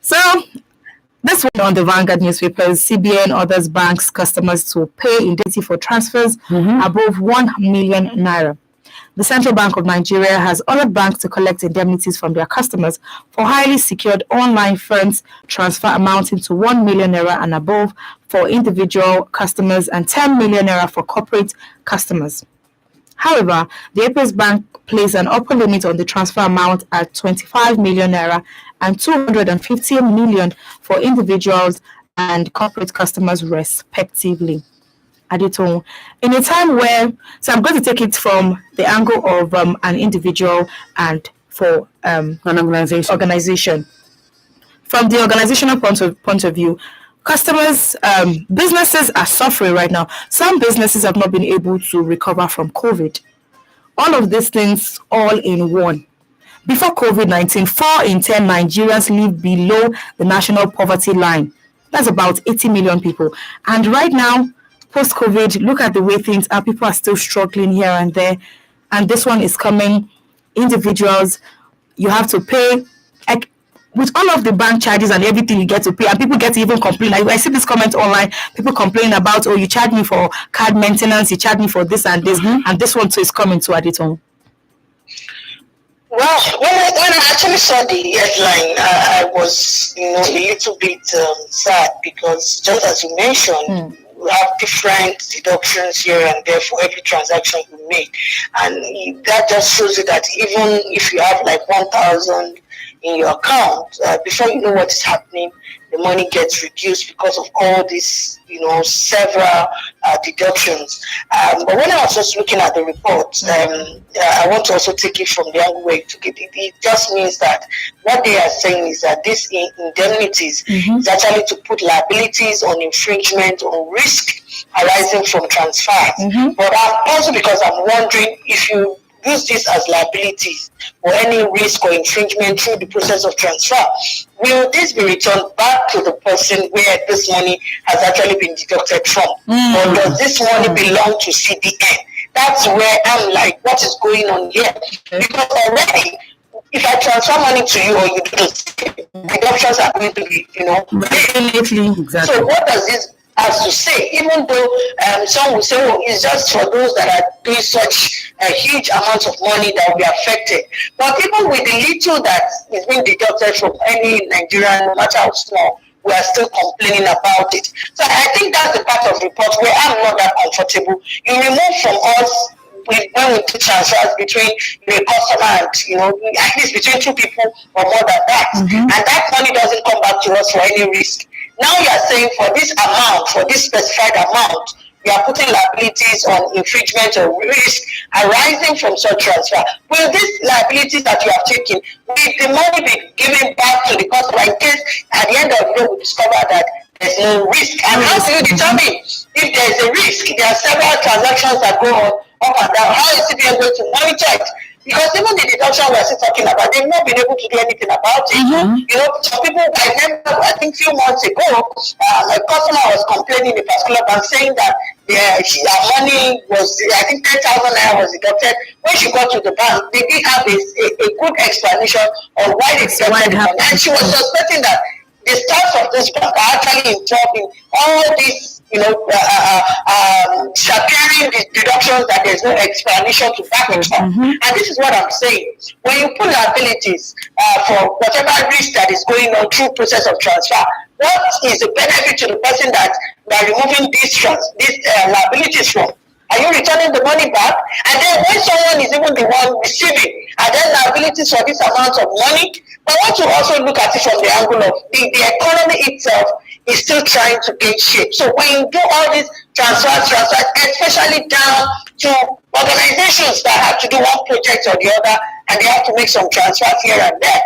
So this one on the Vanguard newspapers, CBN orders banks customers to pay indemnity for transfers above 1 million naira. The Central Bank of Nigeria has ordered banks to collect indemnities from their customers for highly secured online funds transfer amounting to 1 million naira and above for individual customers and 10 million naira for corporate customers. However, the Apex Bank placed an upper limit on the transfer amount at 25 million naira and 250 million for individuals and corporate customers respectively. Adito, in a time where, so I'm going to take it from the angle of an individual and for an organization. From the organizational point of view, customers, businesses are suffering right now. Some businesses have not been able to recover from COVID. All of these things all in one. Before COVID-19, 4 in 10 Nigerians live below the national poverty line. That's about 80 million people. And right now, post-COVID, look at the way things are. People are still struggling here and there. And this one is coming. Individuals, you have to pay. With all of the bank charges and everything you get to pay, and people get to even complain. I see this comment online, people complain about, oh, you charge me for card maintenance, you charge me for this and this, and this one too is coming to Adito. Well, when I actually saw the headline, I was, a little bit sad because just as you mentioned, we have different deductions here and there for every transaction we make, and that just shows you that even if you have like 1,000 in your account, before you know what is happening, the money gets reduced because of all these, several deductions. But when I was just looking at the report, I want to also take it from the angle where you took it. It just means that what they are saying is that these indemnities is actually to put liabilities on infringement or risk arising from transfers. But also because I'm wondering if you use this as liabilities or any risk or infringement through the process of transfer, will this be returned back to the person where this money has actually been deducted from? Or does this money belong to CBN? That's where I'm like, what is going on here? Because already, if I transfer money to you or you do the deductions are going to be, Definitely. Exactly. So what does this has to say, even though some will say, oh, it's just for those that are doing such a huge amount of money that will be affected. But even with the little that is being deducted from any Nigerian, no matter how small, we are still complaining about it. So I think that's the part of the report where I'm not that comfortable. You remove from us when we do transfers between a customer and, at least between two people or more than that. And that money doesn't come back to us for any risk. Now you are saying for this amount, for this specified amount, you are putting liabilities on infringement or risk arising from such transfer. Will these liabilities that you have taken, will the money be given back to the customer in case at the end of the day we discover that there's no risk? And how do you determine if there is a risk? There are several transactions that go on up and down. How is CBN going to monitor it? Because even the deduction we're still talking about, they've not been able to do anything about it. Some people, I remember, I think a few months ago, a customer was complaining in a particular bank saying that her money was, I think 10,000 naira was deducted. When she got to the bank, they didn't have a good explanation on why they deducted the money. And she was suspecting that the staff of this bank are actually involved in all these, securing the deductions that there's no explanation to back it up. And this is what I'm saying. When you put liabilities for whatever risk that is going on through process of transfer, what is the benefit to the person that by removing these liabilities from? Are you returning the money back? And then when someone is even the one receiving, are there liabilities for this amount of money? But I want to also look at it from the angle of the economy itself is still trying to gain shape. So when you do all these transfers, especially down to organizations that have to do one project or the other, and they have to make some transfers here and there.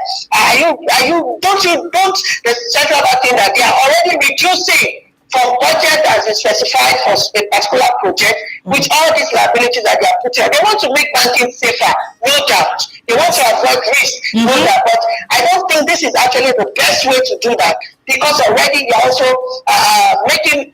Don't the central bank think that they are already reducing from budget that is specified for a particular project, with all these liabilities that they are putting. They want to make banking safer, no doubt. They want to avoid risk, no doubt. But I don't think this is actually the best way to do that, because already you're also making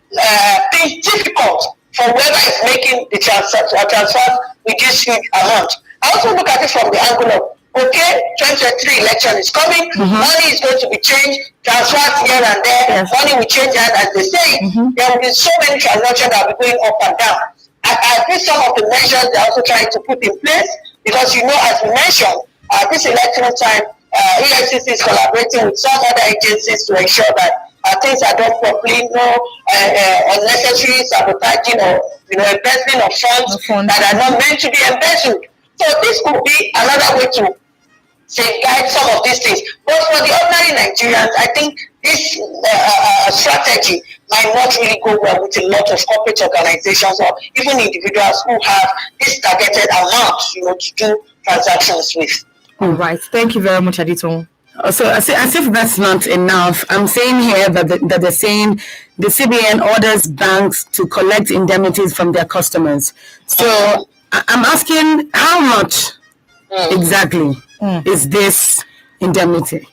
things difficult for whoever is making the transfers with this huge amount. I also look at it from the angle of, okay, 2023 election is coming, money is going to be changed, transfers here and there, money will change, and as they say, there will be so many transactions that will be going up and down. I think some of the measures they're also trying to put in place, because as we mentioned, this election time, EFCC is collaborating with some other agencies to ensure that things are done properly, no unnecessary sabotaging or embezzling of funds that are not meant to be embezzled. So this could be another way to safeguard some of these things. But for the ordinary Nigerians, I think this strategy might not really go well with a lot of corporate organizations or even individuals who have this targeted amount, to do transactions with. All right. Thank you very much, Adito. So as if that's not enough, I'm saying here that they're saying the CBN orders banks to collect indemnities from their customers. So I'm asking, how much exactly is this indemnity?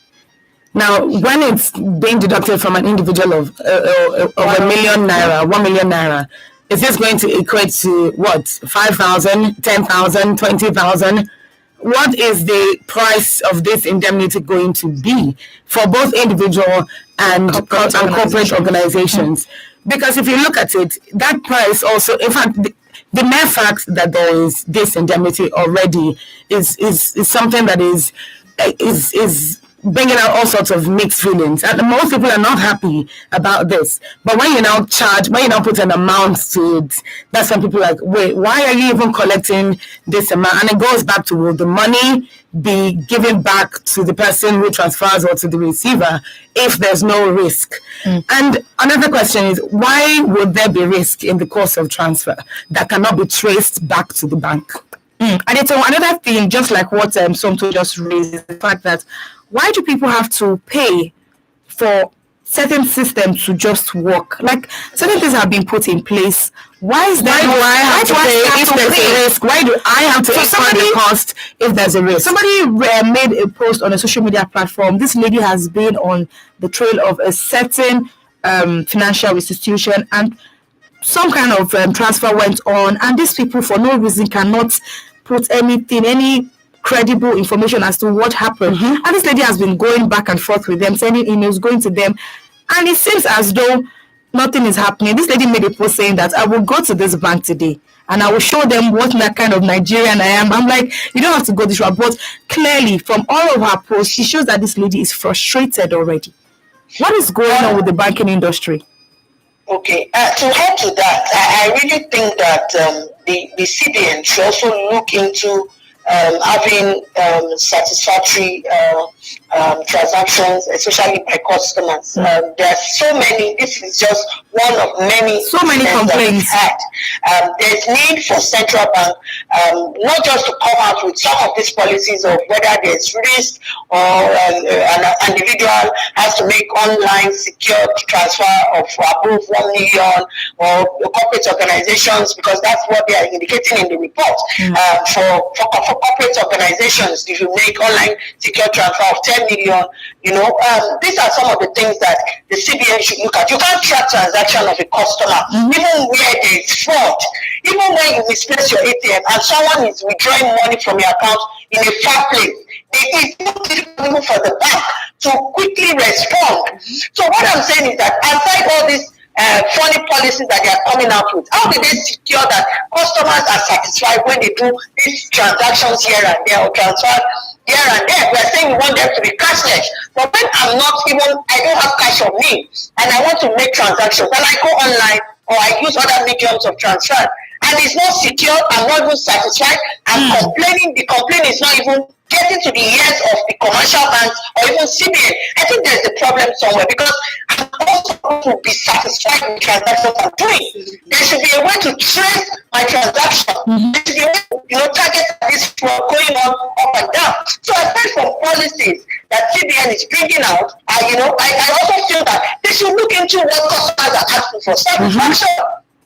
Now, when it's being deducted from an individual of $1 million, 1 million naira, is this going to equate to what? 5,000, 10,000, 20,000? What is the price of this indemnity going to be for both individual and corporate organizations? Because if you look at it, that price also, in fact, the mere fact that there is this indemnity already is something that is bringing out all sorts of mixed feelings, and most people are not happy about this. But when you now put an amount to it, that's when people are like, wait, why are you even collecting this amount? And it goes back to, will the money be given back to the person who transfers or to the receiver if there's no risk? And another question is, why would there be risk in the course of transfer that cannot be traced back to the bank? And it's another thing, just like what Somto just raised, is the fact that why do people have to pay for certain systems to just work? Like, certain things have been put in place. Why is that? Why do I have to pay if there's a risk? Why do I have to incur the cost if there's a risk? Somebody made a post on a social media platform. This lady has been on the trail of a certain financial institution, and some kind of transfer went on, and these people for no reason cannot put any credible information as to what happened. And this lady has been going back and forth with them, sending emails, going to them, and it seems as though nothing is happening. This lady made a post saying that I will go to this bank today and I will show them what kind of Nigerian I am. I'm like, you don't have to go this route. But clearly, from all of her posts, she shows that this lady is frustrated already. What is going on with the banking industry? Okay, to add to that, I really think that the CBN should also look into having satisfactory transactions, especially by customers. There are so many. This is just one of many. So many complaints. There's need for central bank not just to come out with some of these policies of whether there's risk or an individual has to make online secure transfer of above 1 million, or corporate organizations, because that's what they are indicating in the report. For corporate organizations, if you make online secure transfer of 10 million, these are some of the things that the CBN should look at. You can't track transaction of a customer, even where there is fraud. Even when you misplace your ATM and someone is withdrawing money from your account in a far place, it is difficult for the bank to quickly respond. So what I'm saying is that aside all these funny policies that they are coming out with, how do they secure that customers are satisfied when they do these transactions here and there, or transfer here and there? We are saying we want them to be cashless, but when I don't have cash on me and I want to make transactions, and I go online or I use other mediums of transfer and it's not secure, I'm not even satisfied, I'm complaining. The complaint is not even getting to the ears of the commercial banks or even CBN. I think there's a problem somewhere, because I'm also going to be satisfied with transactions I'm doing. There should be a way to trace my transaction. There should be a way to target this fraud going on up and down. So aside from policies that CBN is bringing out, I also feel that they should look into what customers are asking for satisfaction.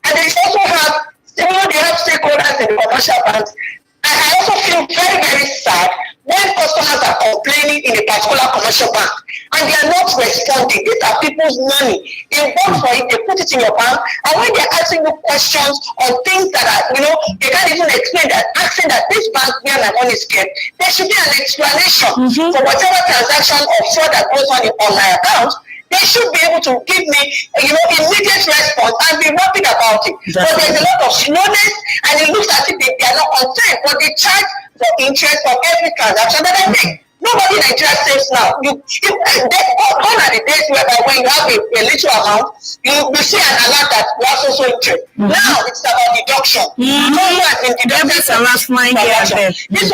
And they should also have, they have stakeholders in the commercial banks. And I also feel very, very sad when customers are complaining in a particular commercial bank and they are not responding. These are people's money. They work for it, they put it in your bank, and when they're asking you questions on things that are, they can't even explain that, asking that this bank where my money is kept, there should be an explanation for whatever transaction or fraud that goes on my account. They should be able to give me, immediate response and be rapid about it. But there's a lot of slowness, and it looks as if they are not concerned, but they charge for interest for every transaction that I make. Nobody in Nigeria saves now. Gone are the days whereby when you have a little amount, you see an alert that you have also interest. Now it's about deduction. Has been deducted this one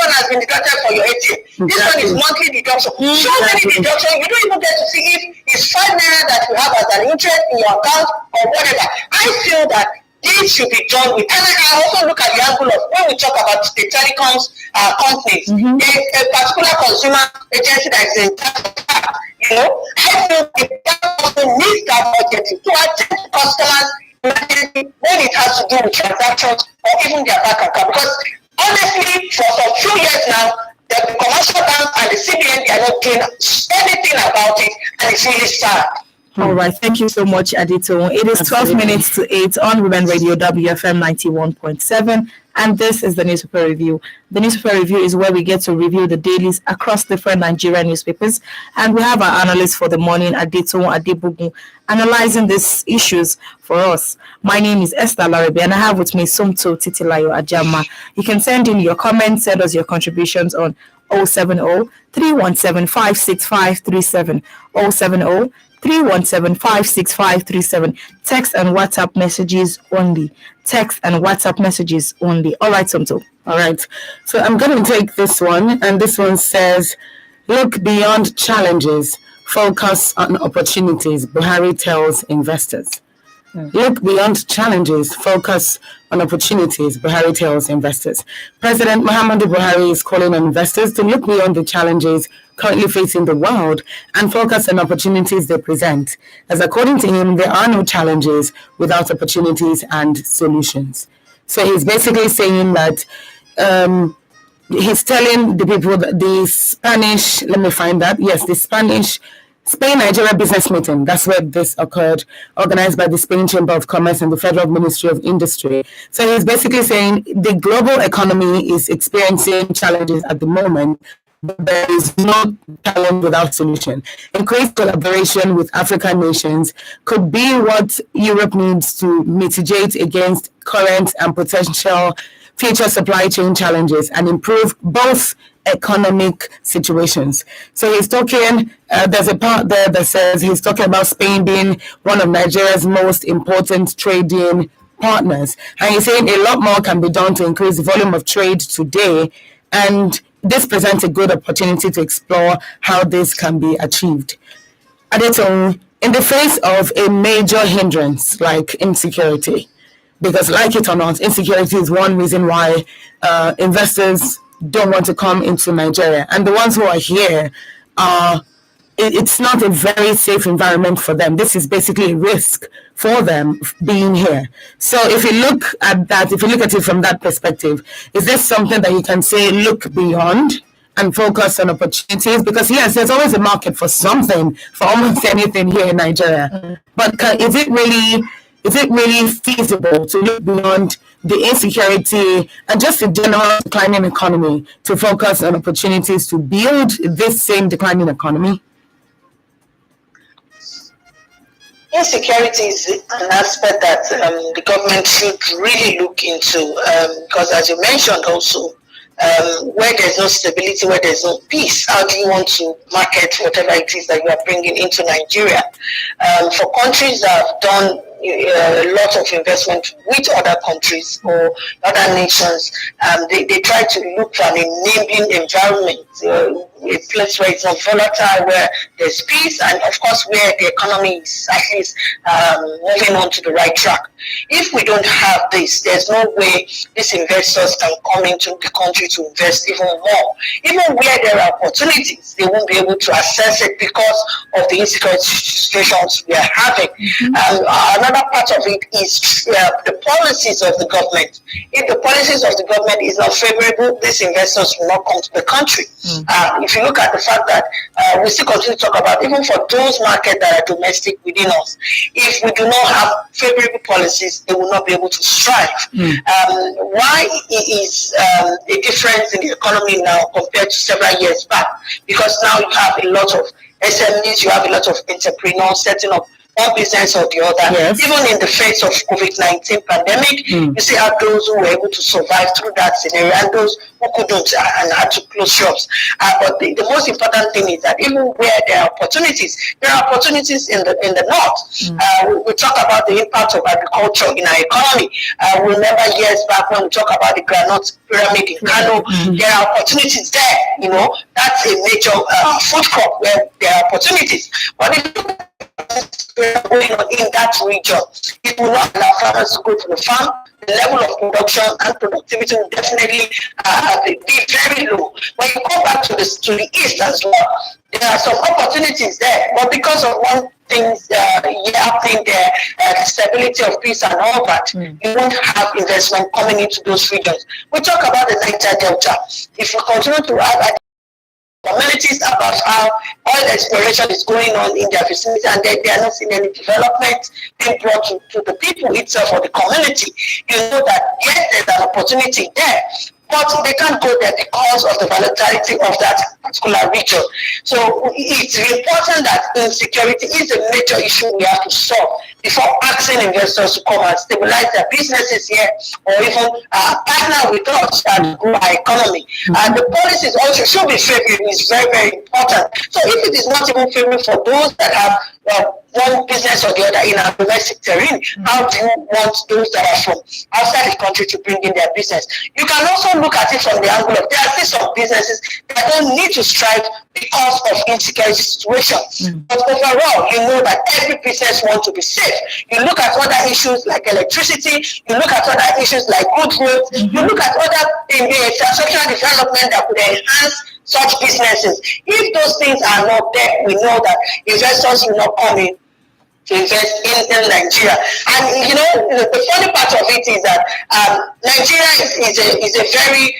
has been deducted for your ATM. This one is monthly deduction. So many deductions, you don't even get to see if it's 5 naira that you have as an interest in your account or whatever. I feel that this should be done with, and I also look at the angle of when we talk about the telecoms companies, a particular consumer agency that is in touch, I feel that also needs that budget to attend customers when it has to do with transactions or even their bank account. Because honestly, for some few years now, the commercial bank and the CBN, they are not doing anything about it, and it's really sad. All right, thank you so much, Adito. It is 12 minutes to 8 on Women Radio WFM 91.7, and this is the Newspaper Review. The Newspaper Review is where we get to review the dailies across different Nigerian newspapers, and we have our analyst for the morning, Adito Adebugu, analyzing these issues for us. My name is Esther Larabe, and I have with me Sumto Titilayo Ajama. You can send in your comments, send us your contributions on 070 317 56537 070 317-56537. Text and WhatsApp messages only. Text and WhatsApp messages only. All right, Somto. All right. So I'm going to take this one, and this one says, look beyond challenges, focus on opportunities, Buhari tells investors. Look beyond challenges, focus on opportunities, Buhari tells investors. President Muhammadu Buhari is calling on investors to look beyond the challenges currently facing the world and focus on opportunities they present. As according to him, there are no challenges without opportunities and solutions. So he's basically saying that he's telling the people that the Spanish, let me find that, yes, the Spain-Nigeria business meeting, that's where this occurred, organized by the Spain Chamber of Commerce and the Federal Ministry of Industry. So he's basically saying the global economy is experiencing challenges at the moment, but there is no challenge without solution. Increased collaboration with African nations could be what Europe needs to mitigate against current and potential future supply chain challenges and improve both economic situations. So he's talking, there's a part there that says he's talking about Spain being one of Nigeria's most important trading partners. And he's saying a lot more can be done to increase the volume of trade today. And this presents a good opportunity to explore how this can be achieved. Adetong, in the face of a major hindrance like insecurity, because like it or not, insecurity is one reason why investors don't want to come into Nigeria. And the ones who are here, it's not a very safe environment for them. This is basically a risk for them being here. So if you look at that, if you look at it from that perspective, is this something that you can say, look beyond and focus on opportunities? Because yes, there's always a market for something, for almost anything here in Nigeria. But is it really feasible to look beyond the insecurity and just the general declining economy to focus on opportunities to build this same declining economy? Insecurity is an aspect that the government should really look into, because as you mentioned also, where there's no stability, where there's no peace, how do you want to market whatever it is that you are bringing into Nigeria? For countries that have done a lot of investment with other countries or other nations, they try to look for an enabling environment, a place where it's not volatile, where there's peace, and of course where the economy is at least moving on to the right track. If we don't have this, there's no way these investors can come into the country to invest even more. Even where there are opportunities, they won't be able to access it because of the insecurity situations we are having. another part of it is the policies of the government. If the policies of the government is not favorable, these investors will not come to the country. If you look at the fact that we still continue to talk about, even for those markets that are domestic within us, if we do not have favorable policies, they will not be able to strive. Why is a difference in the economy now compared to several years back? Because now you have a lot of SMEs, you have a lot of entrepreneurs setting up one business or the other. Yes. Even in the face of COVID-19 pandemic, you see how those who were able to survive through that scenario and those who couldn't and had to close shops. But the most important thing is that even where there are opportunities in the north. We talk about the impact of agriculture in our economy. We remember years back when we talk about the granite pyramid in Kano, there are opportunities there. You know, that's a major food crop where there are opportunities. But if going on in that region, it will not allow farmers to go to the farm. The level of production and productivity will definitely be very low. When you go back to the east as well, there are some opportunities there, but because of one thing happening there, stability of peace and all that, you won't have investment coming into those regions. We talk about the Niger Delta. If we continue to have communities about how oil exploration is going on in their vicinity and they are not seeing any development being brought to the people itself or the community, you know that yes, there's an opportunity there, but they can't go there because of the volatility of that particular region. So it's important that insecurity is a major issue we have to solve before asking investors to come and stabilize their businesses here or even partner with us and grow our economy. And the policies also should be favorable. It's very, very important. So if it is not even favorable for those that have one business or the other in our domestic terrain, how do you want those that are from outside the country to bring in their business? You can also look at it from the angle of there are still some businesses that don't need to strive because of insecurity situation. But overall, you know that every business wants to be safe. You look at other issues like electricity, you look at other issues like good roads, you look at other infrastructural development that could enhance such businesses. If those things are not there, we know that investors will not come in to invest in Nigeria. And you know, the funny part of it is that Nigeria is a very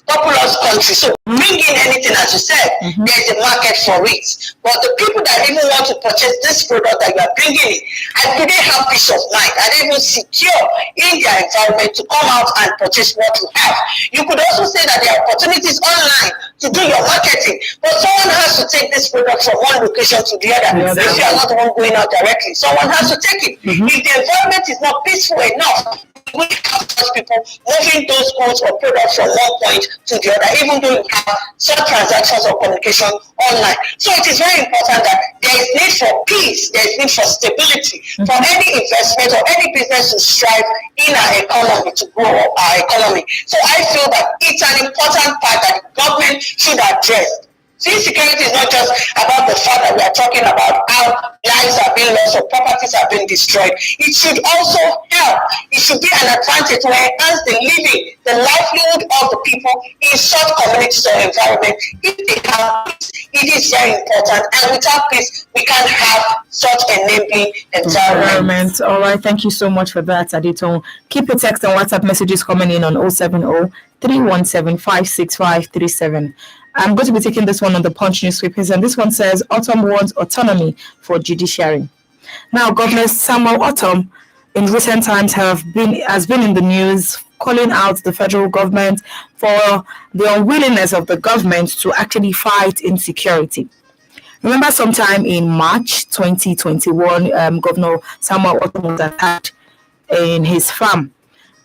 populous country. So bring in anything, as you said, there's a market for it. But the people that even want to purchase this product that you are bringing in, and do they have peace of mind? Are they even secure in their environment to come out and purchase what you have? You could also say that there are opportunities online to do your marketing, but someone has to take this product from one location to the other. If you are not the one going out directly, someone has to take it. If the environment is not peaceful enough, we have such people moving those goods or products from one point to the other, even though you have some transactions or communication online. So it is very important that there is need for peace, there is need for stability, for any investment or any business to strive in our economy, to grow our economy. So I feel that it's an important part that the government should address. So insecurity is not just about the fact that we are talking about how lives are being lost or properties are being destroyed. It should also help. It should be an advantage to enhance the living, the livelihood of the people in such communities or environment. If they have peace, it is very important. And without peace, we can't have such enabling environment. All right. Thank you so much for that, Adito. Keep your text and WhatsApp messages coming in on 070 317 56537. I'm going to be taking this one on the Punch newspapers, and this one says Autumn wants autonomy for judiciary. Now, Governor Samuel Autumn in recent times has been in the news calling out the federal government for the unwillingness of the government to actually fight insecurity. Remember, sometime in March 2021, Governor Samuel Autumn was attacked in his farm.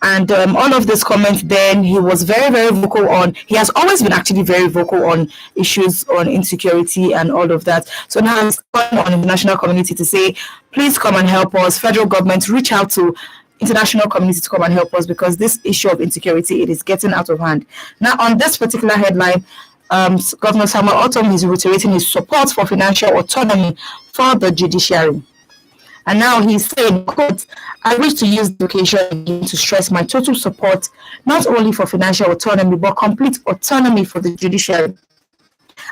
And all of this comments, then he was very, very vocal on, he has always been actually very vocal on issues on insecurity and all of that. So now he's calling on the international community to say, please come and help us. Federal government, reach out to international community to come and help us because this issue of insecurity, it is getting out of hand. Now, on this particular headline, Governor Samuel Autumn is reiterating his support for financial autonomy for the judiciary. And now he's saying, quote, I wish to use the occasion to stress my total support, not only for financial autonomy, but complete autonomy for the judiciary.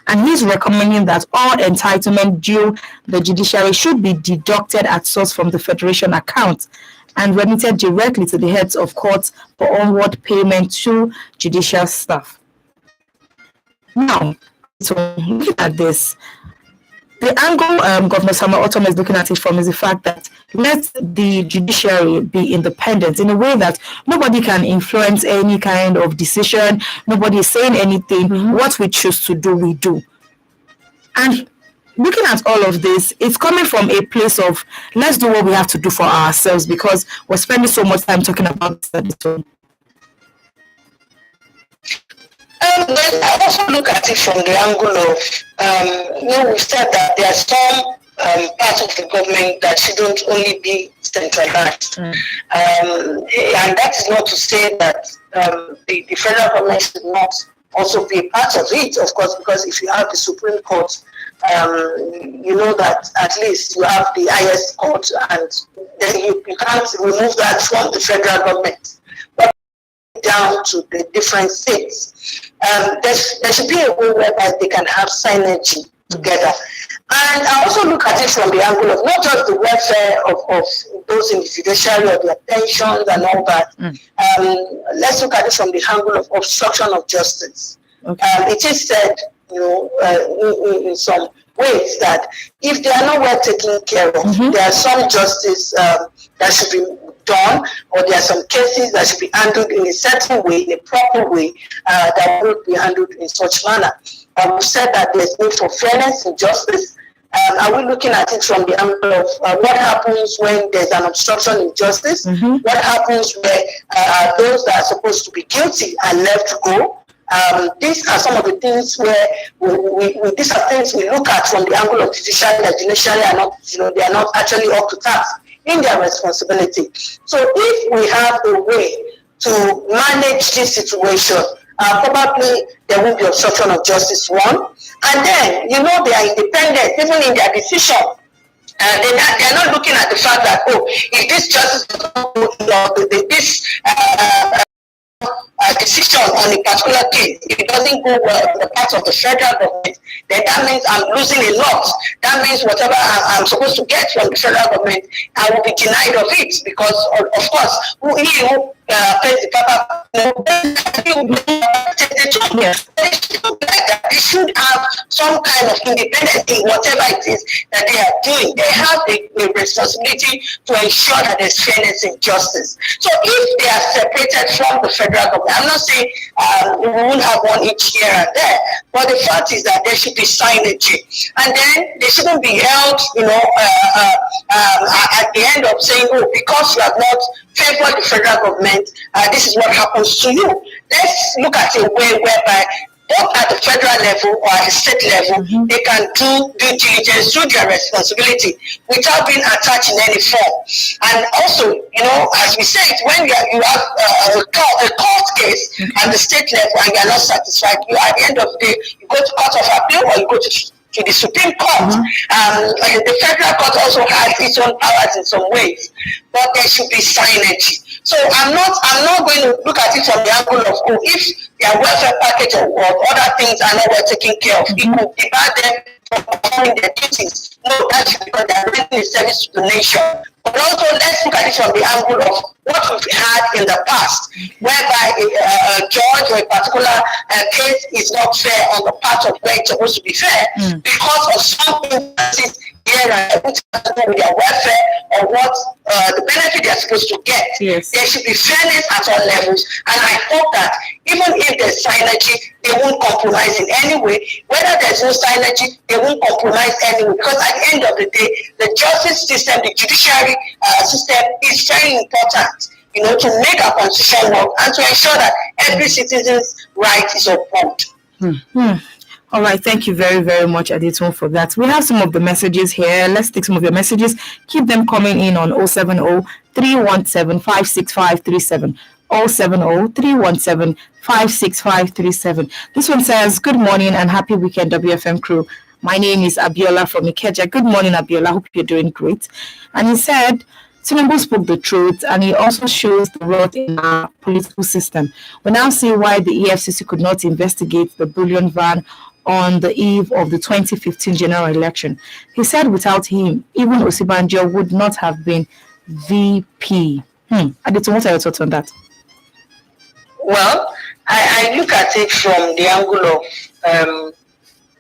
and he's recommending that all entitlement due the judiciary should be deducted at source from the Federation account and remitted directly to the heads of courts for onward payment to judicial staff. Now, so looking at this, the angle Governor Samuel Otom is looking at it from is the fact that let the judiciary be independent in a way that nobody can influence any kind of decision, nobody is saying anything. What we choose to do, we do. And looking at all of this, it's coming from a place of let's do what we have to do for ourselves because we're spending so much time talking about this at this time. Then I also look at it from the angle of, we said that there are some parts of the government that shouldn't only be centralized. And that is not to say that the federal government should not also be a part of it, of course, because if you have the Supreme Court, you know that at least you have the highest court, and then you can't remove that from the federal government. But down to the different states, there should be a way whereby they can have synergy together. And I also look at it from the angle of not just the welfare of those in the judiciary or their pensions and all that. Let's look at it from the angle of obstruction of justice. Okay. It is said, in some ways that if they are not well taken care of, there are some justice that should be done, or there are some cases that should be handled in a certain way, in a proper way, that will be handled in such manner. We've said that there's need for fairness and justice. Are we looking at it from the angle of what happens when there's an obstruction in justice? What happens where those that are supposed to be guilty are left to go? These are some of the things where these are things we look at from the angle of judiciary. The judiciary are not, they are not actually up to task in their responsibility. So if we have a way to manage this situation, probably there will be obstruction of justice, one. And then, they are independent, even in their decision. They're not looking at the fact that, if this justice decision on a particular case, if it doesn't go well in the part of the federal government, then that means I'm losing a lot. That means whatever I'm supposed to get from the federal government, I will be denied of it because, of course, who pays the papa, they should have some kind of independence in whatever it is that they are doing. They have the responsibility to ensure that there's fairness and justice. So if they are separated from the federal government, I'm not saying we won't have one each here and there, but the fact is that there should be synergy, and then they shouldn't be held, at the end of saying, because you have not favored the federal government, this is what happens to you. Let's look at a way whereby both at the federal level or at the state level, they can do due diligence, do their responsibility without being attached in any form. And also, as we said, when you have a court case at the state level and you are not satisfied, at the end of the day, you go to court of appeal or you go to the Supreme Court. The federal court also has its own powers in some ways, but there should be synergy. So I'm not going to look at it from the angle of if their welfare package or other things are not well taken care of, it will debar them from performing their duties. No, that's because they are rendering a service to the nation. But also let's look at it from the angle of what we've had in the past, whereby a judge or a particular case is not fair on the part of where it's supposed to be fair because of some instances here and with their welfare or what the benefit they're supposed to get. Yes. There should be fairness at all levels, and I hope that even if there's synergy, they won't compromise in any way. Whether there's no synergy, they won't compromise anyway, because at the end of the day, the justice system, the judiciary system is very important, to make our constitution work and to ensure that every citizen's right is upheld. All right, thank you very, very much, Adetun, for that. We have some of the messages here. Let's take some of your messages. Keep them coming in on 070-317-56537. 070-317-56537. This one says, good morning and happy weekend, WFM crew. My name is Abiola from Ikeja. Good morning, Abiola. Hope you're doing great. And he said, Tinubu spoke the truth, and he also shows the rot in our political system. We now see why the EFCC could not investigate the bullion van on the eve of the 2015 general election. He said without him, even Osibanjo would not have been VP. Adito, what are your thoughts on that? Well, I look at it from the angle of,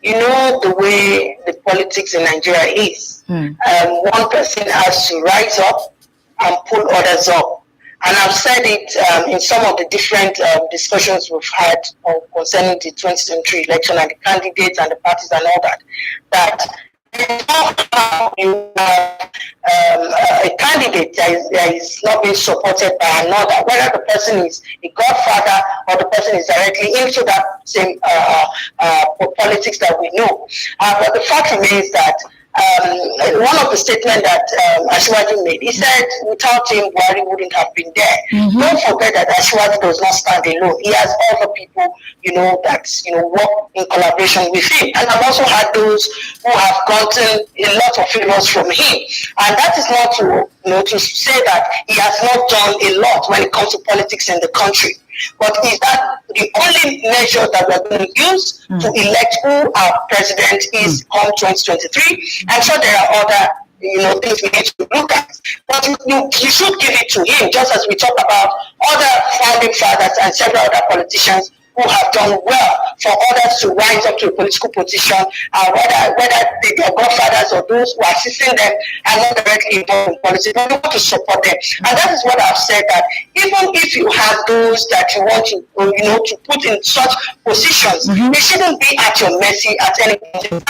the way the politics in Nigeria is. One person has to rise up and pull others up. And I've said it in some of the different discussions we've had concerning the 2023 election and the candidates and the parties and all that, you have a candidate that is not being supported by another, whether the person is a godfather or the person is directly into that same politics that we know. But the fact remains that one of the statements that Ashwadi made, he said without him, Buhari wouldn't have been there. Don't forget that Ashwadi does not stand alone. He has other people, that work in collaboration with him. And I've also had those who have gotten a lot of favors from him. And that is not to say that he has not done a lot when it comes to politics in the country. But is that the only measure that we're going to use to elect who our president is come 2023? I'm sure there are other things we need to look at. But you should give it to him, just as we talk about other founding fathers and several other politicians who have done well for others to rise up to a political position, whether they are godfathers or those who are assisting them and not directly involved in politics, but we want to support them. And that is what I've said, that even if you have those that you want to, to put in such positions, they shouldn't be at your mercy at any point.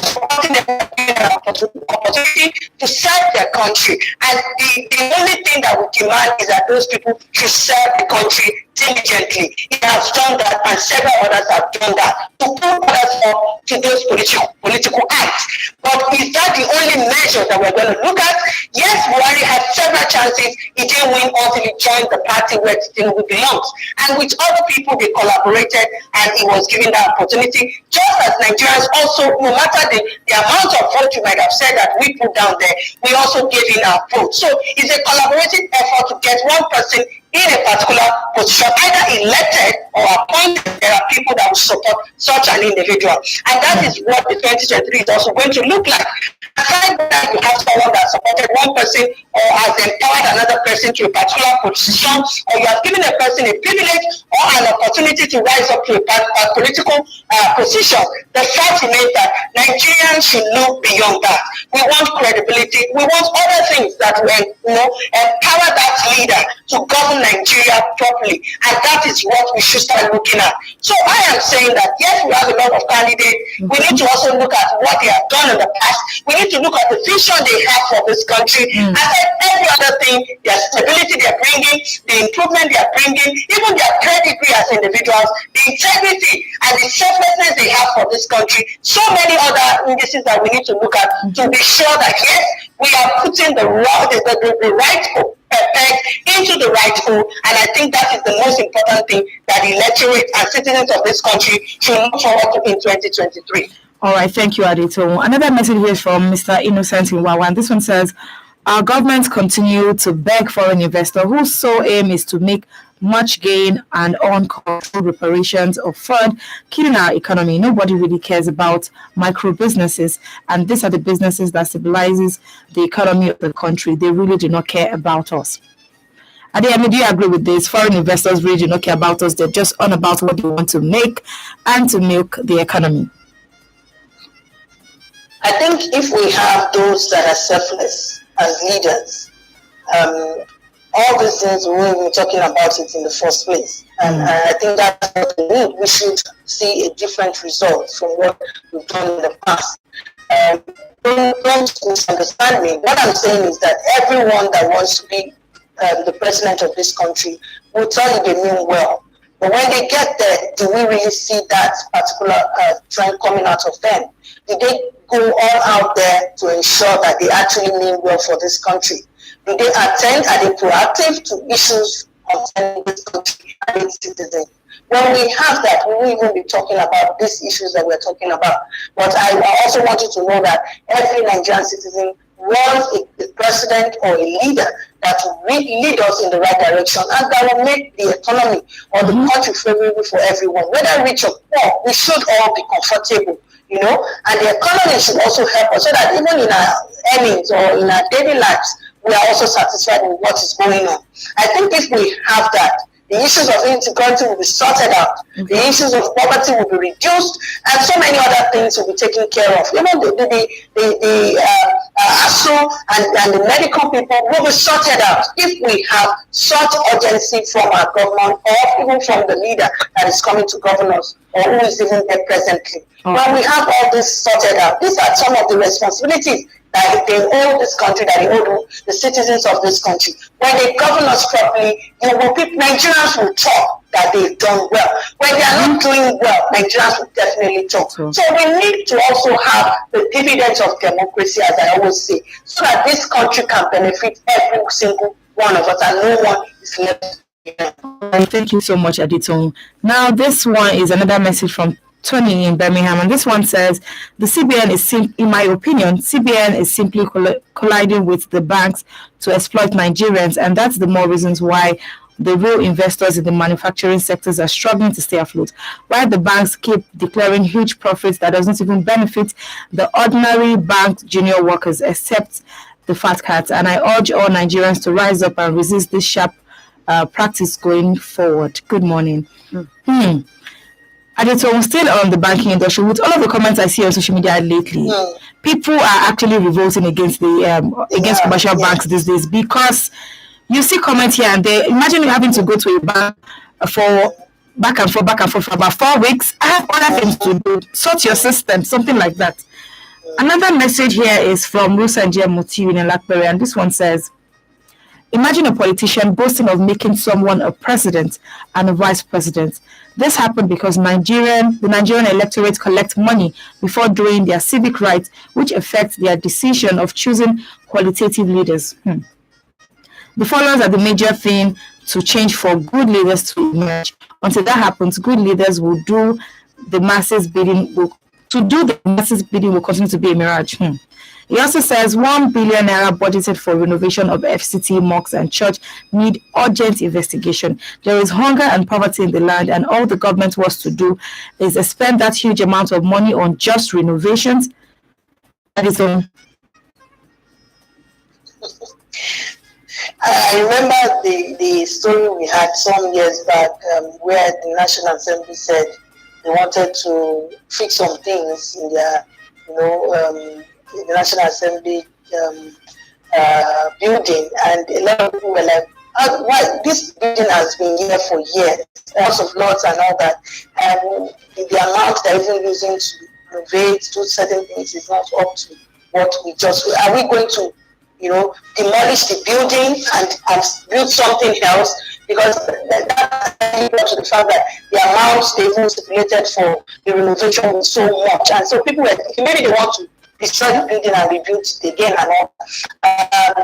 Supporting them an opportunity to serve their country. And the only thing that we demand is that those people should serve the country diligently. He has done that, and several others have done that, to pull others up to those political acts. But is that the only measure that we're going to look at? Yes, Buhari had several chances. He didn't win until he joined the party where Tinubu belongs. And with other people, they collaborated, and he was given that opportunity. Just as Nigerians also, no matter the amount of vote you might have said that we put down there, we also gave in our vote. So it's a collaborative effort to get one person in a particular position, either elected or appointed. There are people that will support such an individual. And that is what the 2023 is also going to look like. Aside that, you have someone that supported one person or has empowered another person to a particular position, or you have given a person a privilege or an opportunity to rise up to a political position. The fact remains that Nigerians should look beyond that. We want credibility. We want other things that will empower that leader to govern Nigeria properly. And that is what we should start looking at. So I am saying that yes, we have a lot of candidates. We need to also look at what they have done in the past. We need to look at the vision they have for this country. And then every other thing, their stability they're bringing, the improvement they're bringing, even their pedigree as individuals, the integrity and the selflessness they have for this country. So many other indices that we need to look at to be sure that yes, we are putting the right peg into the right hole, and I think that is the most important thing that the electorate and citizens of this country should look forward to in 2023. All right, thank you, Adito. Another message here is from Mr. Innocent in Wawa, and this one says, our governments continue to beg foreign investors whose sole aim is to make much gain and uncontrolled reparations of fund, killing our economy. Nobody really cares about micro businesses, and these are the businesses that stabilizes the economy of the country. They really do not care about us. Adeyemi, do you agree with this? Foreign investors really do not care about us. They're just on about what they want to make and to milk the economy. I think if we have those that are selfless as leaders, all these things we were talking about it in the first place. And I think that's what we need. We should see a different result from what we've done in the past. Don't misunderstand me. What I'm saying is that everyone that wants to be the president of this country will tell you they mean well. But when they get there, do we really see that particular trend coming out of them? Do they go all out there to ensure that they actually mean well for this country? Do they attend? Are they proactive to issues concerning this country and its citizens? When we have that, we will even be talking about these issues that we're talking about. But I also want you to know that every Nigerian citizen want a president or a leader that will lead us in the right direction and that will make the economy or the country favorable for everyone, whether rich or poor. We should all be comfortable, and the economy should also help us so that even in our earnings or in our daily lives, we are also satisfied with what is going on. I think if we have that, the issues of insecurity will be sorted out. The issues of poverty will be reduced, and so many other things will be taken care of. The ASO and the medical people will be sorted out if we have such urgency from our government or even from the leader that is coming to govern us or who is even there presently. When we have all this sorted out, these are some of the responsibilities that they owe this country, that they owe the citizens of this country. When they govern us properly, Nigerians will talk that they've done well. When they are not doing well, Nigerians will definitely talk. So we need to also have the dividends of democracy, as I always say, so that this country can benefit every single one of us and no one is left behind. Thank you so much, Aditong. Now, this one is another message from Tony in Birmingham, and this one says the CBN is, in my opinion, CBN is simply colliding with the banks to exploit Nigerians, and that's the more reasons why the real investors in the manufacturing sectors are struggling to stay afloat, while the banks keep declaring huge profits that doesn't even benefit the ordinary bank junior workers, except the fat cats. And I urge all Nigerians to rise up and resist this sharp practice going forward. Good morning. Adito, still on the banking industry, with all of the comments I see on social media lately, people are actually revolting against the against commercial banks these days, because you see comments here and there. Imagine you having to go to a bank for back and forth for about 4 weeks. I have other things to do. Sort your system, something like that. Another message here is from Rusanje Mutiu in Lakberry, and this one says, imagine a politician boasting of making someone a president and a vice president. This happened because the Nigerian electorate collect money before doing their civic rights, which affects their decision of choosing qualitative leaders. The followers are the major thing to change for good leaders to emerge. Until that happens, good leaders will do the masses bidding. Will continue to be a mirage. He also says 1 billion naira budgeted for renovation of FCT, mosques and church need urgent investigation. There is hunger and poverty in the land, and all the government wants to do is spend that huge amount of money on just renovations. That is all. I remember the story we had some years back where the National Assembly said they wanted to fix some things in their, in the National Assembly building, and a lot of people were like, why this building has been here for years, lots of lots and all that, and the amount they're even using to renovate, do certain things is not up to what we just, are we going to demolish the building and build something else? Because that leads to the fact that the amount they even stipulated for the renovation was so much, and so people were thinking maybe they want to destroy the building and rebuild it again and all.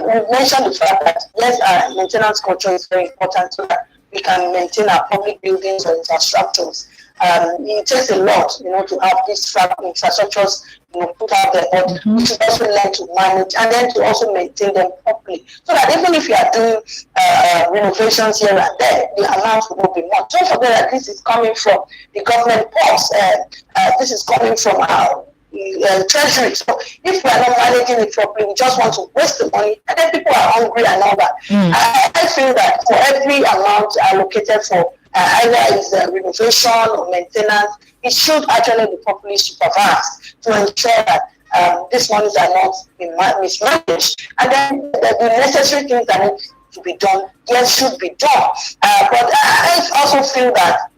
We mentioned the fact that yes, our maintenance culture is very important so that we can maintain our public buildings or infrastructures. It takes a lot, to have these infrastructures, put out there, but we should also learn to manage and then to also maintain them properly, so that even if you are doing renovations here and there, the amount will be much. Don't forget that this is coming from the government purse, this is coming from our treasury. So if we are not managing it properly, we just want to waste the money, and then people are hungry and all that. I feel that for every amount allocated for either is renovation or maintenance, it should actually be properly supervised to ensure that these monies are not being mismanaged, and then the necessary things that need to be done, yes, should be done. But I also feel that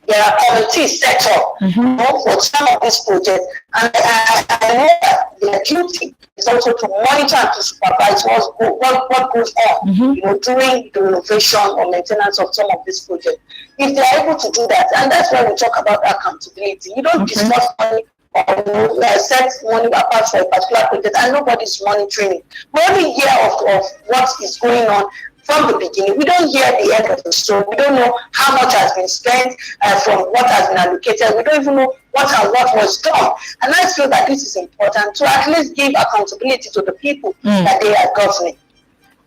there are committees set up for some of these projects, and I know that their duty is also to monitor and to supervise what goes on, during the renovation or maintenance of some of these projects. If they are able to do that, and that's why we talk about accountability. You don't discuss money or set money apart for a particular project and nobody's monitoring it. We only hear of what is going on from the beginning. We don't hear the end of the story. We don't know how much has been spent from what has been allocated. We don't even know what was done. And I feel that this is important to at least give accountability to the people that they are governing.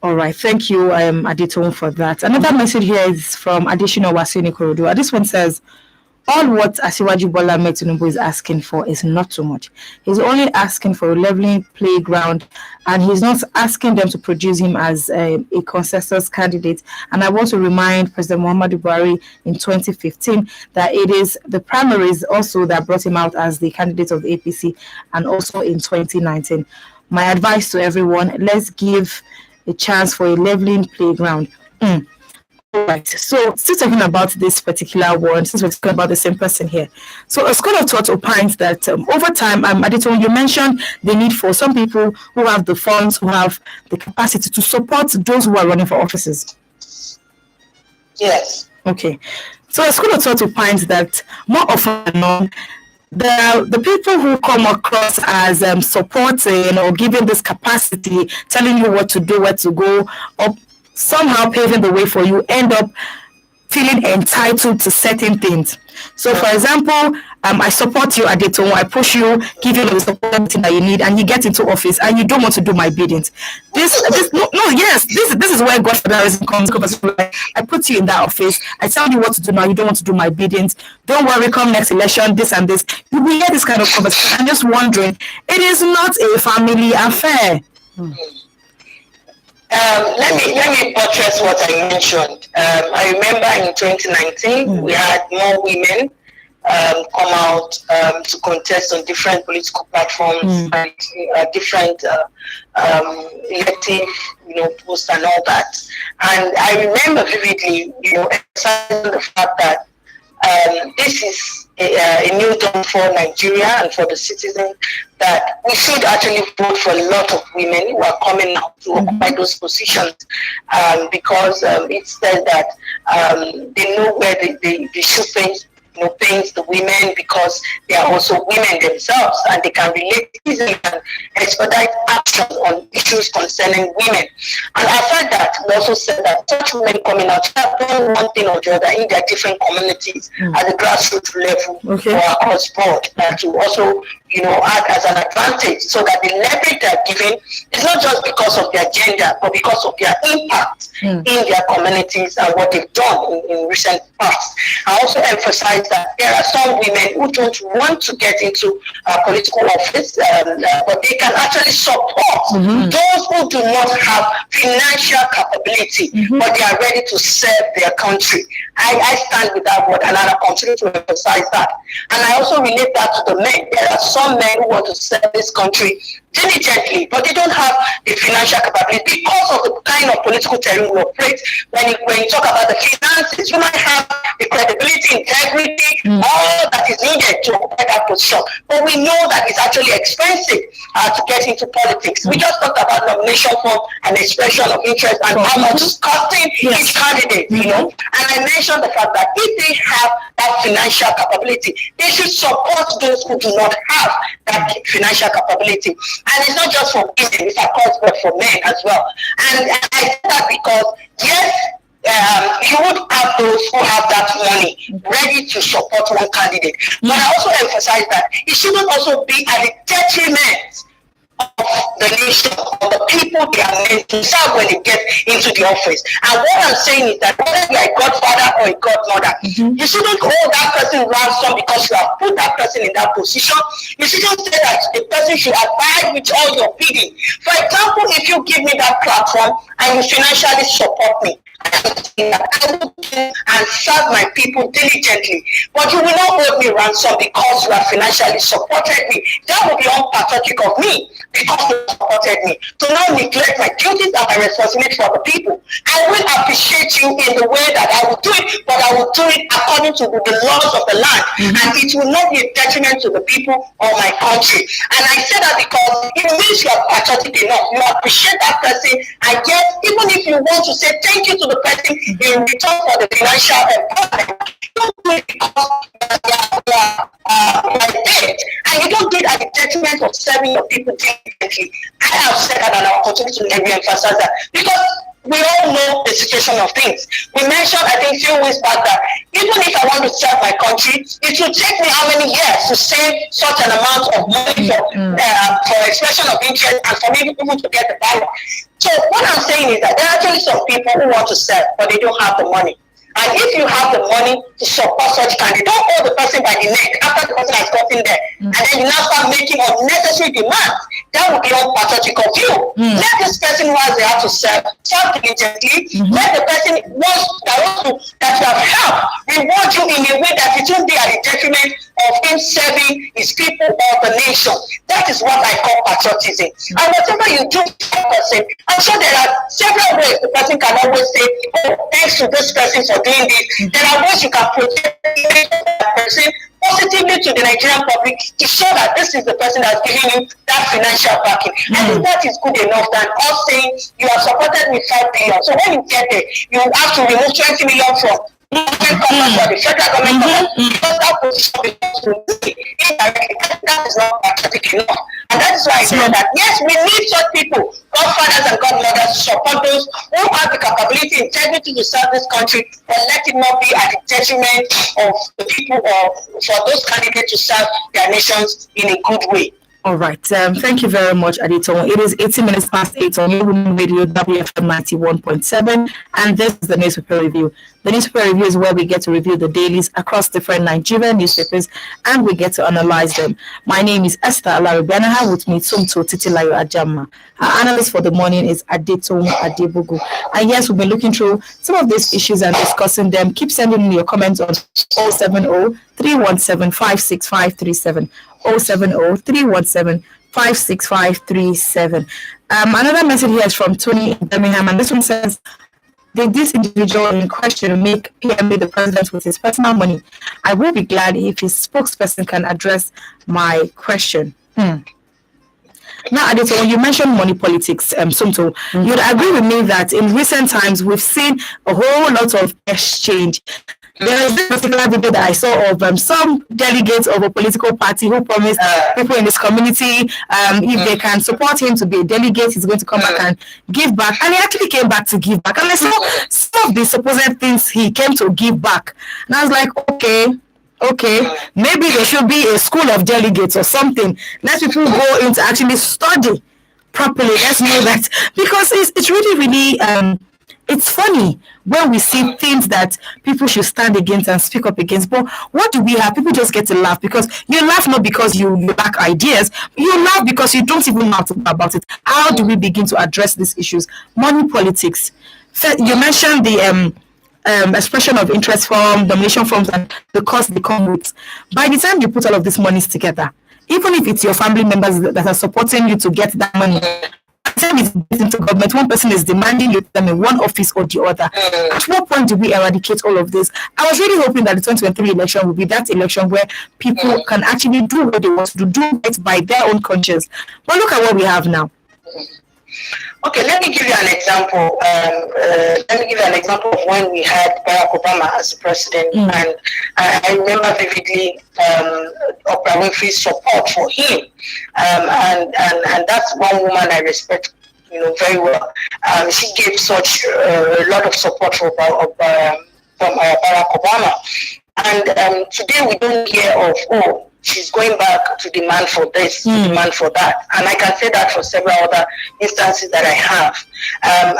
All right, thank you, Aditone, for that. Another message here is from Additional Wasini Korodu. This one says, all what Asiwaju Bola Ahmed Tinubu is asking for is not too much. He's only asking for a leveling playground, and he's not asking them to produce him as a consensus candidate. And I want to remind President Muhammadu Buhari in 2015 that it is the primaries also that brought him out as the candidate of the APC, and also in 2019. My advice to everyone, let's give a chance for a leveling playground. Right. So, still talking about this particular one, since we're talking about the same person here. So, a school of thought opines that over time, Aditone, you mentioned the need for some people who have the funds, who have the capacity to support those who are running for offices. Yes. Okay. So, a school of thought opines that more often than not, the people who come across as supporting or giving this capacity, telling you what to do, where to go, or somehow paving the way for you, end up feeling entitled to certain things. So, for example, I support you, Adetone, I push you, give you the support that you need, and you get into office, and you don't want to do my biddings. This is where Godfatherism comes. I put you in that office, I tell you what to do now, you don't want to do my biddings. Don't worry, come next election, this and this. You will hear this kind of conversation. I'm just wondering, it is not a family affair. Let me buttress what I mentioned. I remember in 2019 we had more women come out to contest on different political platforms and different elective, posts and all that. And I remember vividly, emphasizing the fact that this is a new dawn for Nigeria and for the citizens, that we should actually vote for a lot of women who are coming out to occupy those positions, because it says that they know where the shoe pains the women, because they are also women themselves and they can relate easily and expedite action on issues concerning women. And aside that, we also said that such women coming out are doing one thing or the other in their different communities at the grassroots level or across board, to also act as an advantage, so that the leverage they're giving is not just because of their gender, but because of their impact in their communities and what they've done in recent past. I also emphasize that there are some women who don't want to get into political office, but they can actually support those who do not have financial capability, but they are ready to serve their country. I stand with that word, and I continue to emphasize that. And I also relate that to the men. There are some men who want to serve this country diligently, but they don't have the financial capability because of the kind of political terrain we operate. When you talk about the finances, you might have the credibility, integrity, all that is needed to occupy that position. But we know that it's actually expensive to get into politics. We just talked about nomination form and expression of interest and how much it's costing each candidate, And I mentioned the fact that if they have that financial capability, they should support those who do not have that financial capability. And it's not just for women, it's across board for men as well. And I say that because, yes, you would have those who have that money ready to support one candidate. But I also emphasize that it shouldn't also be at the detriment of the nation, of the people they are meant to serve when they get into the office. And what I'm saying is that whether you are a godfather or a godmother, you shouldn't hold that person ransom because you have put that person in that position. You shouldn't say that the person should abide with all your bidding. For example, if you give me that platform and you financially support me, I will do and serve my people diligently, but you will not hold me ransom because you have financially supported me. That would be unpatriotic of me, because you supported me. To now neglect my duties and my responsibility for the people. I will appreciate you in the way that I will do it, but I will do it according to the laws of the land, and it will not be a detriment to the people or my country. And I say that because it means you are patriotic enough, you appreciate that person, and yet even if you want to say thank you to the person in return for the financial empowerment, don't do it because you are dead, and you don't do it at the detriment of serving your people diligently. I have said that, and I will continue to re-emphasize that, because we all know the situation of things. We mentioned, I think, a few weeks back that even if I want to serve my country, it will take me how many years to save such an amount of money for expression of interest and for me even to get the power. So what I'm saying is that there are actually some people who want to serve, but they don't have the money. And if you have the money to support such candidate, don't hold the person by the neck after the person has gotten there. And then you now start making unnecessary demands. That would be unpatriotic of you. Let this person who has the heart to serve diligently. Let the person that you have helped reward you in a way that it won't be at the detriment of him serving his people or the nation. That is what I call patriotism. And whatever you do for a person, I'm sure there are several ways the person can always say, oh, thanks to this person for doing this. There are ways you can protect that person positively to the Nigerian public to show that this is the person that's giving you that financial backing. I think that is good enough than us saying you have supported me 5 billion. So when you get there, you have to remove 20 million from the federal government because that position belongs to me indirectly. That is not patriotic enough. And that is why I say that yes, we need such people, godfathers and godmothers, to support those who have the capability, integrity to serve this country, but let it not be at the detriment of the people or for those candidates to serve their nations in a good way. All right. Thank you very much, Adito. It is 18 minutes past 8 on your Women Radio WFM 91.7, and this is the newspaper review. The newspaper review is where we get to review the dailies across different Nigerian newspapers, and we get to analyze them. My name is Esther Alaribenaha, with me Tumto Titilayo Ajama. Our analyst for the morning is Adito Adebogu. And yes, we've been looking through some of these issues and discussing them. Keep sending me your comments on 070 317 56537. 070-317-56537. Another message here is from Tony in Birmingham, and this one says, did this individual in question make PMA the president with his personal money? I will be glad if his spokesperson can address my question. Now, Adito, when you mentioned money politics, Sumto, you'd agree with me that in recent times we've seen a whole lot of exchange. There is this particular video that I saw of some delegates of a political party who promised people in this community if they can support him to be a delegate, he's going to come back and give back. And he actually came back to give back. And I saw some of the supposed things he came to give back. And I was like, okay, maybe there should be a school of delegates or something. Let people go in to actually study properly. Let's know that. Because it's really, it's funny when we see things that people should stand against and speak up against. But what do we have? People just get to laugh because you laugh not because you lack ideas. You laugh because you don't even know how to talk about it. How do we begin to address these issues? Money politics. You mentioned the expression of interest form, domination forms, and the cost they come with. By the time you put all of these monies together, even if it's your family members that are supporting you to get that money, is into government, one person is demanding you them in one office or the other. At what point do we eradicate all of this? I was really hoping that the 2023 election will be that election where people can actually do what they want to do it by their own conscience. But look at what we have now. Okay, let me give you an example. Of when we had Barack Obama as the president, and I remember vividly Oprah Winfrey's support for him, and that's one woman I respect, very well. She gave such a lot of support from Barack Obama, and today we don't hear of she's going back to demand for this, demand for that. And I can say that for several other instances that I have. And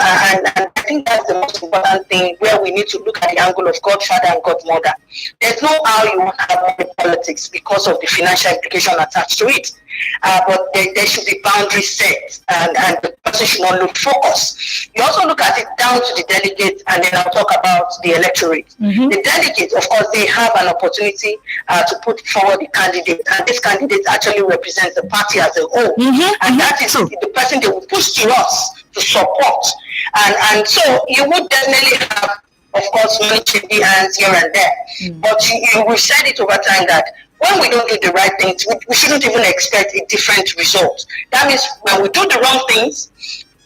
I think that's the most important thing where we need to look at the angle of godfather and godmother. There's no how you won't have money politics because of the financial implication attached to it. But there should be boundaries set and the person should not look focused. You also look at it down to the delegates, and then I'll talk about the electorate. The delegates, of course, they have an opportunity to put forward the candidate, and this candidate actually represents the party as a whole. And that is the person they will push to us to support. And so you would definitely have, of course, money changing hands here and there. But we've said it over time that when we don't do the right things, we shouldn't even expect a different result. That means when we do the wrong things,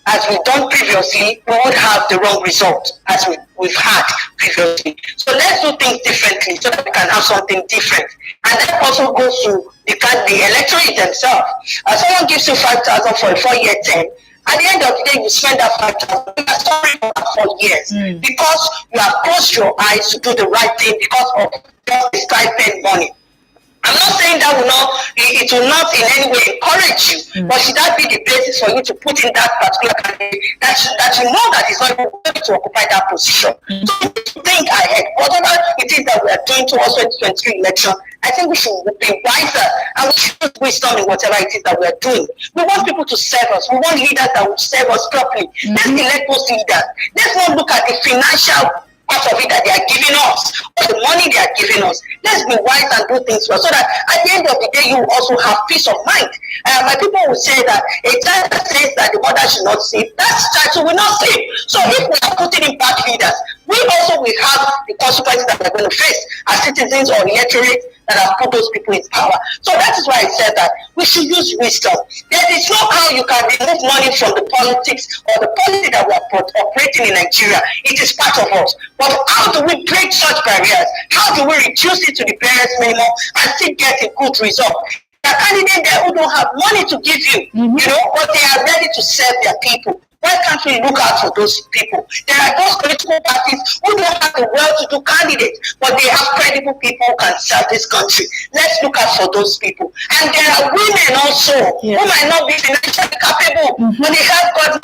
as we've done previously, we would have the wrong result as we've had previously. So let's do things differently so that we can have something different. And that also goes to the electorate themselves. Someone gives you 5,000 for a 4-year term, At the end of the day, you spend that 5,000. You are sorry for that for years because you have closed your eyes to do the right thing because of just the stipend money. I'm not saying that it will not in any way encourage you, but should that be the basis for you to put in that particular candidate that you know that is not able to occupy that position? So think ahead. Whatever it is that we are doing towards 2023 election, I think we should be wiser and we should use wisdom in whatever it is that we are doing. We want people to serve us. We want leaders that will serve us properly. Let's elect those leaders. Let's not look at the financial part of it that they are giving us, or the money they are giving us. Let's be wise and do things well, so that at the end of the day, you also have peace of mind. My people will say that a child that says that the mother should not sleep, that child will not sleep. So if we are putting in bad leaders, we also will have the consequences that we're going to face as citizens or electorate that have put those people in power. So that is why I said that we should use wisdom. There is no how you can remove money from the politics or the policy that we are operating in Nigeria. It is part of us. But how do we break such barriers? How do we reduce it to the barest minimum and still get a good result? There are candidates there who don't have money to give you, but they are ready to serve their people. Why can't we look out for those people? There are those political parties who don't have the well-to-do candidates, but they have credible people who can serve this country. Let's look out for those people. And there are women also who might not be financially capable, but they have God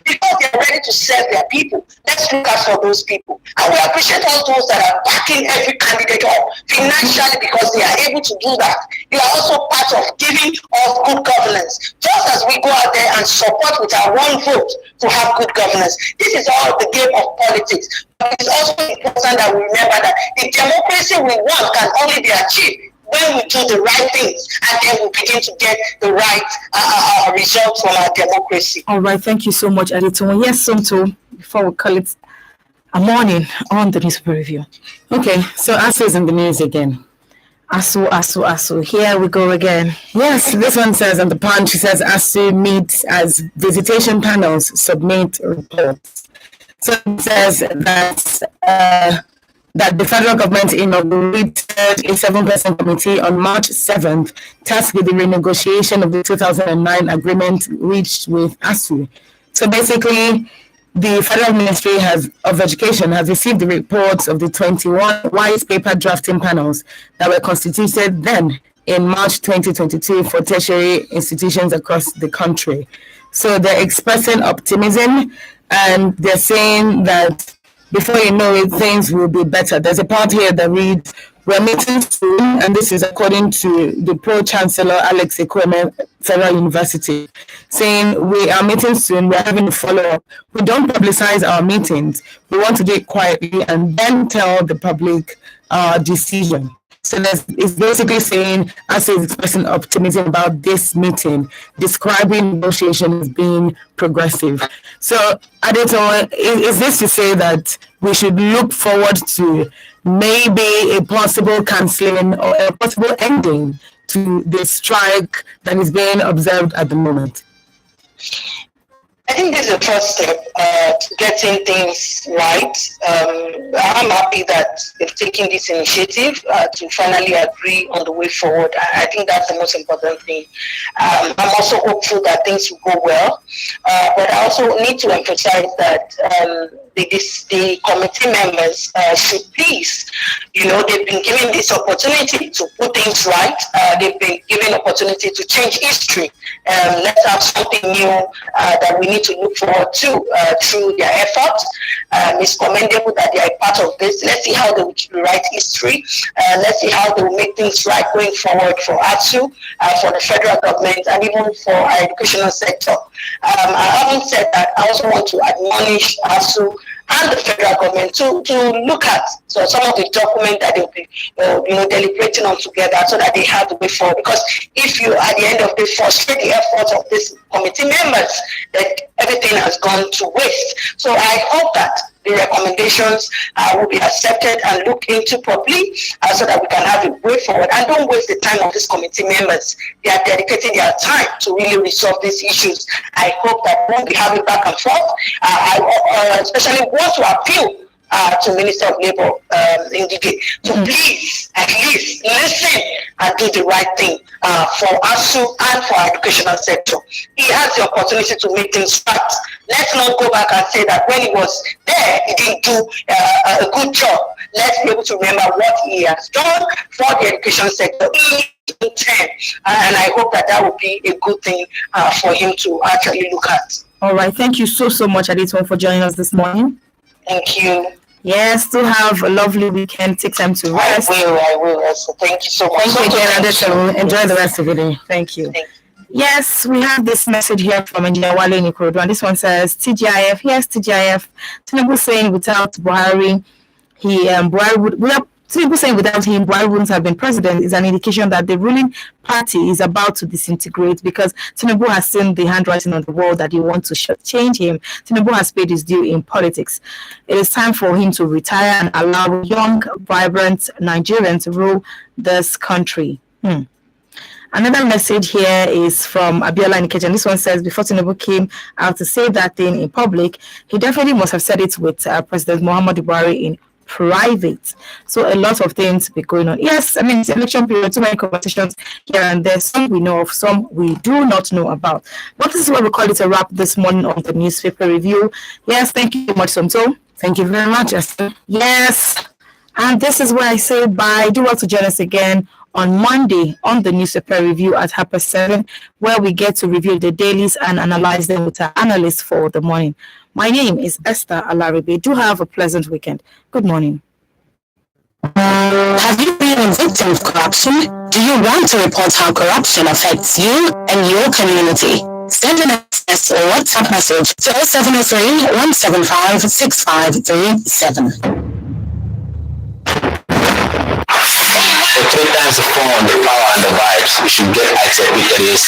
because they are ready to serve their people. Let's look out for those people. And we appreciate all those that are backing every candidate up financially because they are able to do that. They are also part of giving us good governance. Just as we go out there and support with our one vote to have good governance. This is all the game of politics. But it's also important that we remember that the democracy we want can only be achieved when we do the right things and then we begin to get the right results from our democracy. All right, thank you so much, Aditun. Yes, Somto, before we call it a morning on the newspaper review. Okay, so ASU is in the news again. ASU. Here we go again. Yes, this one says on the Punch, it says ASU meets as visitation panels submit reports. So it says that the federal government inaugurated a 7-person committee on March 7th, tasked with the renegotiation of the 2009 agreement reached with ASU. So basically, the Federal Ministry of Education has received the reports of the 21 white paper drafting panels that were constituted then in March 2022 for tertiary institutions across the country. So they're expressing optimism and they're saying that before you know it, things will be better. There's a part here that reads, "We're meeting soon," and this is according to the Pro-Chancellor Alex Ekweme, Federal University, saying, "We are meeting soon, we're having a follow-up. We don't publicize our meetings. We want to do it quietly and then tell the public our decision." So it's basically saying, as is expressing optimism about this meeting, describing negotiation as being progressive. So, Adeto, is this to say that we should look forward to maybe a possible cancelling or a possible ending to the strike that is being observed at the moment? I think this is the first step to getting things right. I'm happy that they've taken this initiative to finally agree on the way forward. I think that's the most important thing. I'm also hopeful that things will go well, but I also need to emphasize that the committee members should please, they've been given this opportunity to put things right. They've been given opportunity to change history. Let's have something new that we need to look forward to through their efforts. It's commendable that they are part of this. Let's see how they will rewrite history. Let's see how they will make things right going forward for ASU, for the federal government, and even for our educational sector. I haven't said that. I also want to admonish ASU and the federal government to look at some of the documents that they'll be deliberating on together so that they have the way forward. Because if you, at the end of the day, frustrate the efforts of these committee members, that everything has gone to waste. So I hope that the recommendations will be accepted and looked into properly so that we can have a way forward. And don't waste the time of these committee members. They are dedicating their time to really resolve these issues. I hope that we won't be having back and forth. I especially want to appeal to Minister of Labour, Indike, to please at least listen and do the right thing for ASU and for our educational sector. He has the opportunity to make things right. Let's not go back and say that when he was there, he didn't do a good job. Let's be able to remember what he has done for the education sector in 10. And I hope that will be a good thing for him to actually look at. All right. Thank you so much, Aditya, for joining us this morning. Thank you. Yes, to have a lovely weekend. Take time to rest. I will. So thank you so much. Thank you again, Aditya. Enjoy the rest of the day. Thank you. Yes, we have this message here from Engineer Wale Nikorodu, and this one says, TGIF, yes, TGIF. Tinubu saying without Buhari, Tinubu saying without him, Buhari wouldn't have been president is an indication that the ruling party is about to disintegrate because Tinubu has seen the handwriting on the wall that he wants to change him. Tinubu has paid his due in politics. It is time for him to retire and allow young, vibrant Nigerians to rule this country. Another message here is from Abiola Nikeja, and this one says, before Tinubu came out to say that thing in public, he definitely must have said it with President Muhammadu Buhari in private. So a lot of things be going on. Yes, I mean, it's election period, too many conversations here and there. Some we know of, some we do not know about. But this is what we call it a wrap this morning on the newspaper review. Yes, thank you so much, Somto. Thank you very much, Esther. Yes, and this is where I say bye. Do well to join us again on Monday on the newspaper review at 7:30, where we get to review the dailies and analyze them with our analysts for the morning. My name is Esther Alaribe. Do have a pleasant weekend. Good morning. Have you been a victim of corruption? Do you want to report how corruption affects you and your community? Send an SMS or WhatsApp message to 0703 175 6537. For 3 times the phone, the power and the vibes, you should get access to these